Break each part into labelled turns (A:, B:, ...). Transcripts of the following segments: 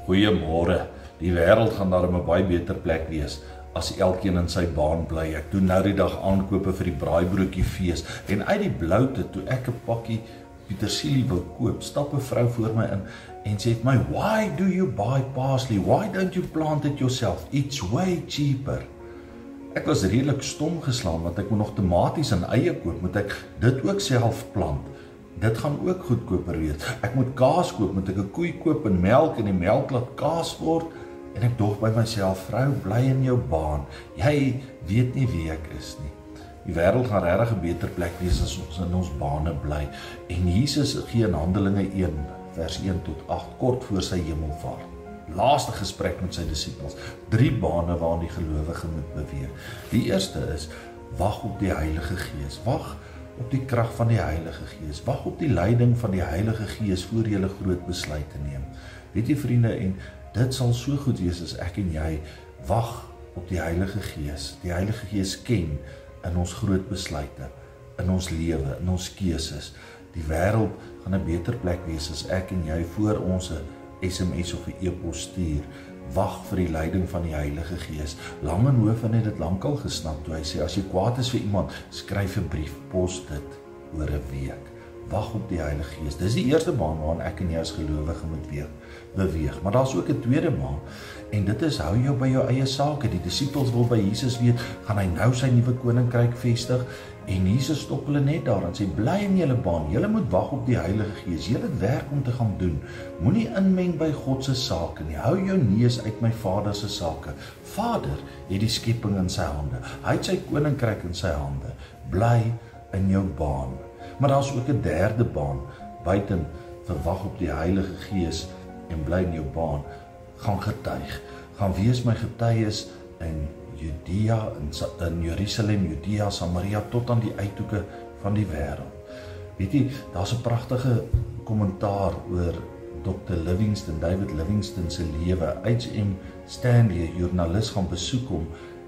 A: Goeiemôre. Die wêreld gaan daar 'n baie beter plek wees as elkeen in sy baan bly. Ek doen nou die dag aankope vir die braaibroodjie fees en uit die bloute toe ek 'n pakkie petersilie wil koop, stap 'n vrou voor my in en sê vir my, "Why do you buy parsley? Why don't you plant it yourself? It's way cheaper." Ek was redelik stom geslaan want ek moet nog tomaties en eie koop, moet ek dit ook self plant. Dit gaan ook goedkoper wees. Ek moet kaas koop, moet ek 'n koei koop en die melk laat kaas word. En ek dog by myself, vrou, bly in jou baan. Jy weet nie wie ek is nie. Die wêreld gaan regtig 'n beter plek wees as ons in ons bane bly. En Jesus gee in Handelinge 1 vers 1 tot 8 kort voor sy hemelvaart. Laaste gesprek met sy disippels. 3 bane waarin die gelowige moet beweeg. Die eerste is, wag op die Heilige Gees. Wag op die krag van die Heilige Gees. Wag op die leiding van die Heilige Gees voor jy 'n groot besluit te neem. Weet jy vriende, en dit sal so goed wees as ek en jy wag op die Heilige Gees. Die Heilige Gees ken in ons groot besluite, in ons lewe, in ons keuses. Die wêreld gaan 'n beter plek wees as ek en jy voor ons 'n SMS of 'n e-pos stuur. Wag vir die leiding van die Heilige Gees. Langehoven het dit lankal gesnap toe hy sê, as jy kwaad is vir iemand, skryf 'n brief, pos dit oor 'n week. Wag op die Heilige Gees. Dis die eerste baan waarin ek en jy as gelowige moet beweeg. Maar daar's ook 'n tweede baan. En dit is, hou jou by jou eie sake. Die disippels wil by Jesus weet, gaan hy nou sy nuwe koninkryk vestig? En Jesus stop hulle net daar en sê, bly in julle baan. Julle moet wag op die Heilige Gees. Julle het werk om te gaan doen. Moenie inmeng by God se sake nie. Hou jou neus uit my Vader se sake. Vader het die skepping in sy hande. Hy het sy koninkryk in sy hande. Bly in jou baan. Maar daar's ook 'n derde baan, buiten verwag op die Heilige Gees en bly in jou baan. Gaan getuig, gaan wees my getuies in Judea, in Jerusalem, Judea, Samaria, tot aan die uithoeke van die wêreld. Weet jy, daar's 'n pragtige kommentaar oor Dr. Livingstone, David Livingstone se lewe. H.M. Stanley, 'n joernalis, gaan besoek hom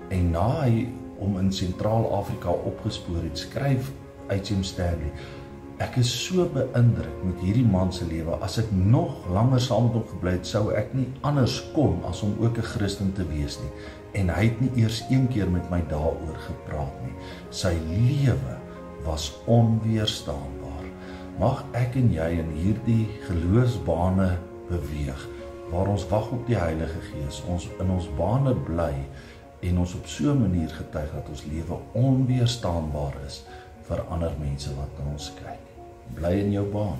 A: en na hy hom in Sentraal-Afrika opgespoor het, skryf H.M. Stanley, ek is so beïndruk met hierdie man se lewe. As ek nog langer saam met hom gebly het, sou ek nie anders kon as om ook 'n Christen te wees nie. En hy het nie eers een keer met my daaroor gepraat nie. Sy lewe was onweerstaanbaar. Mag ek en jy in hierdie geloofsbane beweeg, waar ons wag op die Heilige Gees, ons in ons bane bly en ons op so 'n manier getuig dat ons lewe onweerstaanbaar is vir ander mense wat na ons kyk. Bly in jou baan.